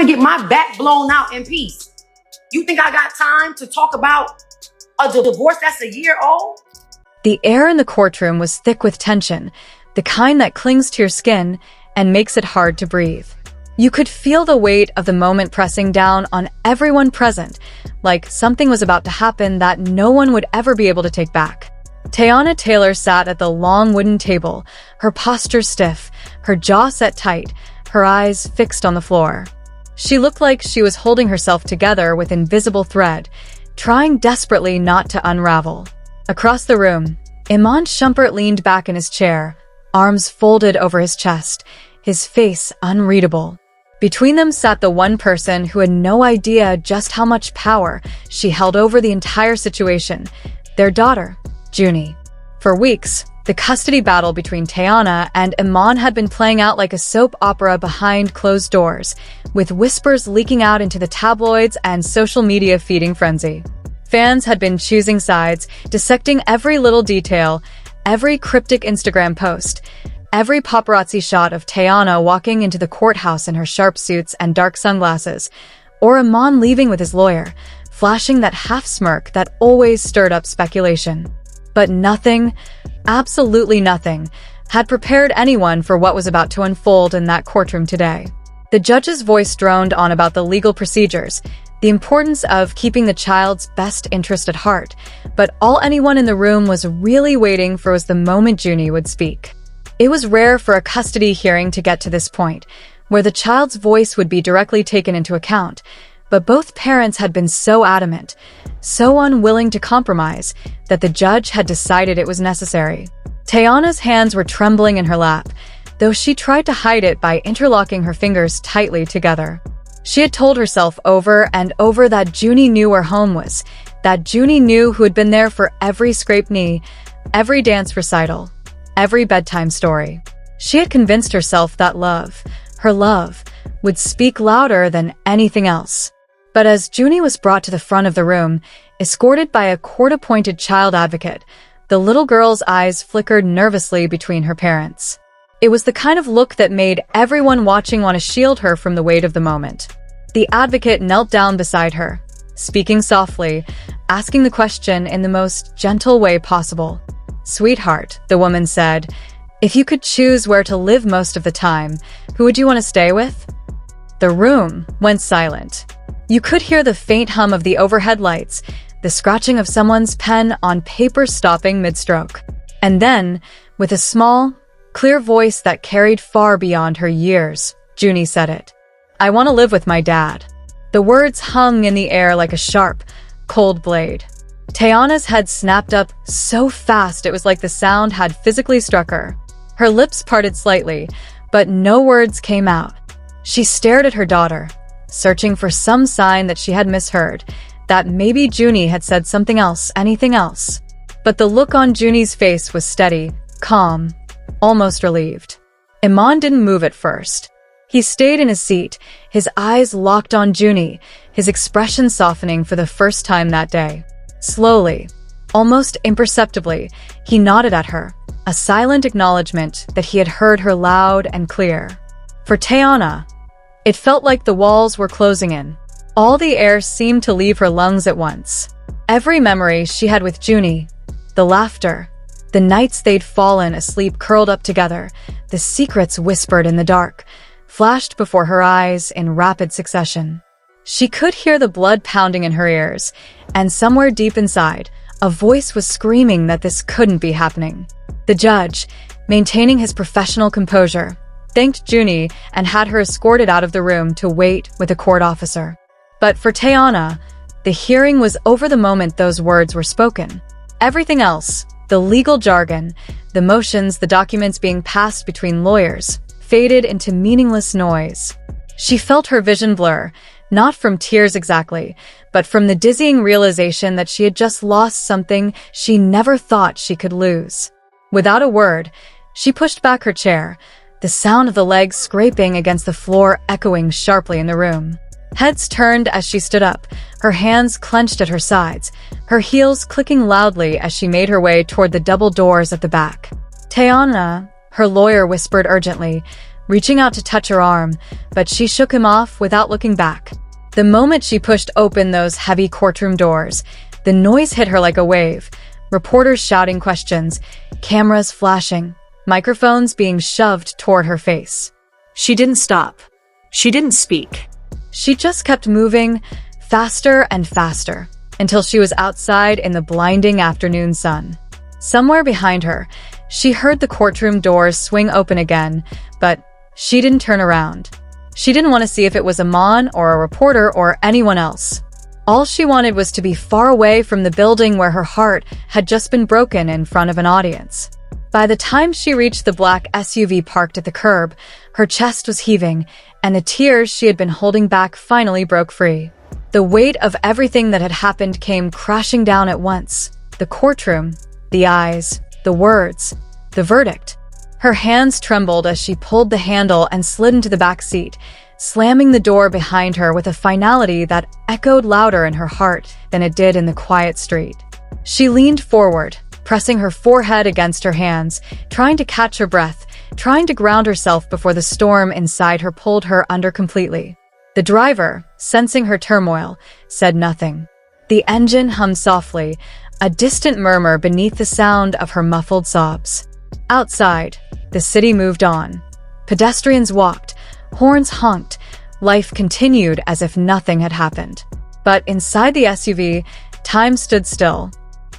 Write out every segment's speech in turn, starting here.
to get my back blown out in peace. You think I got time to talk about a divorce that's a year old? The air in the courtroom was thick with tension, the kind that clings to your skin and makes it hard to breathe. You could feel the weight of the moment pressing down on everyone present, like something was about to happen that no one would ever be able to take back. Teyana Taylor sat at the long wooden table, her posture stiff, her jaw set tight, her eyes fixed on the floor. She looked like she was holding herself together with invisible thread, trying desperately not to unravel. Across the room, Iman Shumpert leaned back in his chair, arms folded over his chest, his face unreadable. Between them sat the one person who had no idea just how much power she held over the entire situation, their daughter, Juny. For weeks, the custody battle between Tayiana and Iman had been playing out like a soap opera behind closed doors, with whispers leaking out into the tabloids and social media feeding frenzy. Fans had been choosing sides, dissecting every little detail, every cryptic Instagram post, every paparazzi shot of Tayiana walking into the courthouse in her sharp suits and dark sunglasses, or Iman leaving with his lawyer, flashing that half smirk that always stirred up speculation. But nothing, absolutely nothing, had prepared anyone for what was about to unfold in that courtroom today. The judge's voice droned on about the legal procedures, the importance of keeping the child's best interest at heart, but all anyone in the room was really waiting for was the moment Juny would speak. It was rare for a custody hearing to get to this point, where the child's voice would be directly taken into account, but both parents had been so adamant, so unwilling to compromise, that the judge had decided it was necessary. Teyana's hands were trembling in her lap, though she tried to hide it by interlocking her fingers tightly together. She had told herself over and over that Juny knew where home was, that Juny knew who had been there for every scraped knee, every dance recital, every bedtime story. She had convinced herself that love, her love, would speak louder than anything else. But as Juny was brought to the front of the room, escorted by a court-appointed child advocate, the little girl's eyes flickered nervously between her parents. It was the kind of look that made everyone watching want to shield her from the weight of the moment. The advocate knelt down beside her, speaking softly, asking the question in the most gentle way possible. "Sweetheart," the woman said, "if you could choose where to live most of the time, who would you want to stay with?" The room went silent. You could hear the faint hum of the overhead lights, the scratching of someone's pen on paper stopping mid-stroke. And then, with a small, clear voice that carried far beyond her years, Juny said it. "I want to live with my dad." The words hung in the air like a sharp, cold blade. Teyana's head snapped up so fast it was like the sound had physically struck her. Her lips parted slightly, but no words came out. She stared at her daughter, searching for some sign that she had misheard, that maybe Juny had said something else, anything else. But the look on Juny's face was steady, calm, almost relieved. Iman didn't move at first. He stayed in his seat, his eyes locked on Juny, his expression softening for the first time that day. Slowly, almost imperceptibly, he nodded at her, a silent acknowledgement that he had heard her loud and clear. For Tayiana, it felt like the walls were closing in. All the air seemed to leave her lungs at once. Every memory she had with Juny, the laughter, the nights they'd fallen asleep curled up together, the secrets whispered in the dark, flashed before her eyes in rapid succession. She could hear the blood pounding in her ears, and somewhere deep inside, a voice was screaming that this couldn't be happening. The judge, maintaining his professional composure, thanked Juny and had her escorted out of the room to wait with a court officer. But for Tayiana, the hearing was over the moment those words were spoken. Everything else, the legal jargon, the motions, the documents being passed between lawyers, faded into meaningless noise. She felt her vision blur, not from tears exactly, but from the dizzying realization that she had just lost something she never thought she could lose. Without a word, she pushed back her chair, the sound of the legs scraping against the floor echoing sharply in the room. Heads turned as she stood up, her hands clenched at her sides, her heels clicking loudly as she made her way toward the double doors at the back. "Teyana," her lawyer whispered urgently, reaching out to touch her arm, but she shook him off without looking back. The moment she pushed open those heavy courtroom doors, the noise hit her like a wave. Reporters shouting questions, cameras flashing, microphones being shoved toward her face. She didn't stop. She didn't speak. She just kept moving, faster and faster, until she was outside in the blinding afternoon sun. Somewhere behind her, she heard the courtroom doors swing open again, but she didn't turn around. She didn't want to see if it was Iman or a reporter or anyone else. All she wanted was to be far away from the building where her heart had just been broken in front of an audience. By the time she reached the black SUV parked at the curb, her chest was heaving, and the tears she had been holding back finally broke free. The weight of everything that had happened came crashing down at once. The courtroom, the eyes, the words, the verdict. Her hands trembled as she pulled the handle and slid into the back seat, slamming the door behind her with a finality that echoed louder in her heart than it did in the quiet street. She leaned forward, pressing her forehead against her hands, trying to catch her breath, trying to ground herself before the storm inside her pulled her under completely. The driver, sensing her turmoil, said nothing. The engine hummed softly, a distant murmur beneath the sound of her muffled sobs. Outside, the city moved on. Pedestrians walked, horns honked, life continued as if nothing had happened. But inside the SUV, time stood still.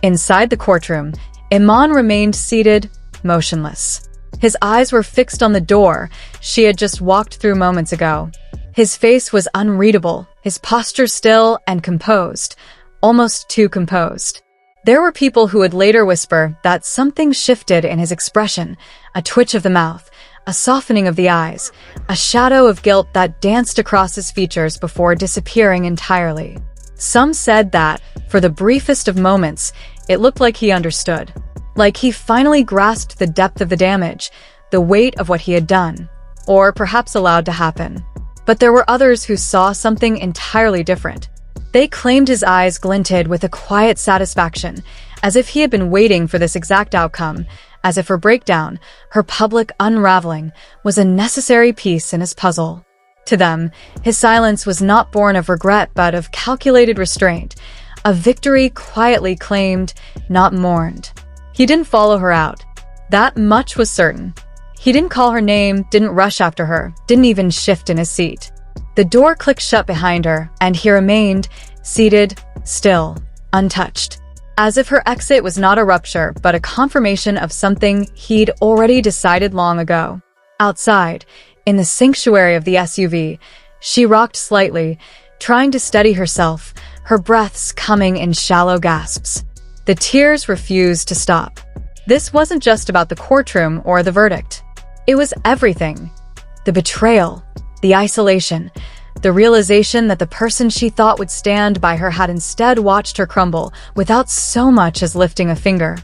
Inside the courtroom, Iman remained seated, motionless. His eyes were fixed on the door she had just walked through moments ago. His face was unreadable, his posture still and composed, almost too composed. There were people who would later whisper that something shifted in his expression, a twitch of the mouth, a softening of the eyes, a shadow of guilt that danced across his features before disappearing entirely. Some said that, for the briefest of moments, it looked like he understood. Like he finally grasped the depth of the damage, the weight of what he had done, or perhaps allowed to happen. But there were others who saw something entirely different. They claimed his eyes glinted with a quiet satisfaction, as if he had been waiting for this exact outcome, as if her breakdown, her public unraveling, was a necessary piece in his puzzle. To them, his silence was not born of regret but of calculated restraint, a victory quietly claimed, not mourned. He didn't follow her out. That much was certain. He didn't call her name, didn't rush after her, didn't even shift in his seat. The door clicked shut behind her, and he remained, seated, still, untouched. As if her exit was not a rupture, but a confirmation of something he'd already decided long ago. Outside, in the sanctuary of the SUV, she rocked slightly, trying to steady herself, her breaths coming in shallow gasps. The tears refused to stop. This wasn't just about the courtroom or the verdict. It was everything. The betrayal, the isolation, the realization that the person she thought would stand by her had instead watched her crumble without so much as lifting a finger.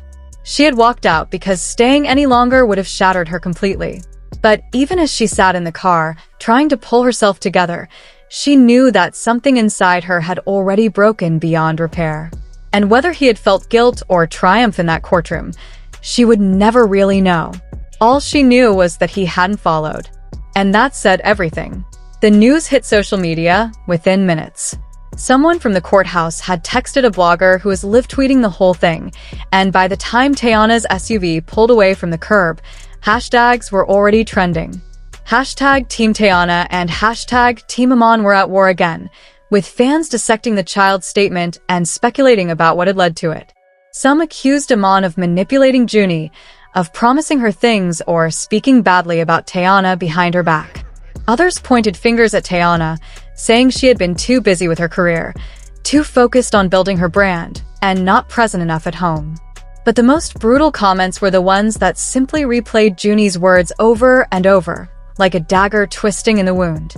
She had walked out because staying any longer would have shattered her completely. But even as she sat in the car, trying to pull herself together, she knew that something inside her had already broken beyond repair. And whether he had felt guilt or triumph in that courtroom, she would never really know. All she knew was that he hadn't followed. And that said everything. The news hit social media within minutes. Someone from the courthouse had texted a blogger who was live tweeting the whole thing, and by the time Teyana's SUV pulled away from the curb, hashtags were already trending. Hashtag Team Teyana and hashtag Team Iman were at war again, with fans dissecting the child's statement and speculating about what had led to it. Some accused Iman of manipulating Juny, of promising her things or speaking badly about Teyana behind her back. Others pointed fingers at Teyana, saying she had been too busy with her career, too focused on building her brand, and not present enough at home. But the most brutal comments were the ones that simply replayed Juny's words over and over, like a dagger twisting in the wound.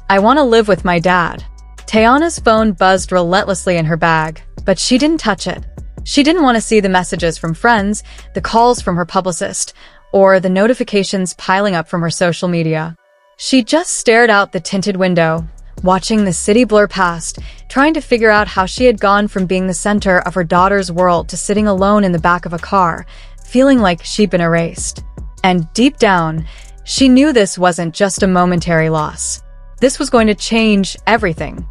"I want to live with my dad." Teyana's phone buzzed relentlessly in her bag, but she didn't touch it. She didn't want to see the messages from friends, the calls from her publicist, or the notifications piling up from her social media. She just stared out the tinted window, watching the city blur past, trying to figure out how she had gone from being the center of her daughter's world to sitting alone in the back of a car, feeling like she'd been erased. And deep down, She knew this wasn't just a momentary loss. This was going to change everything.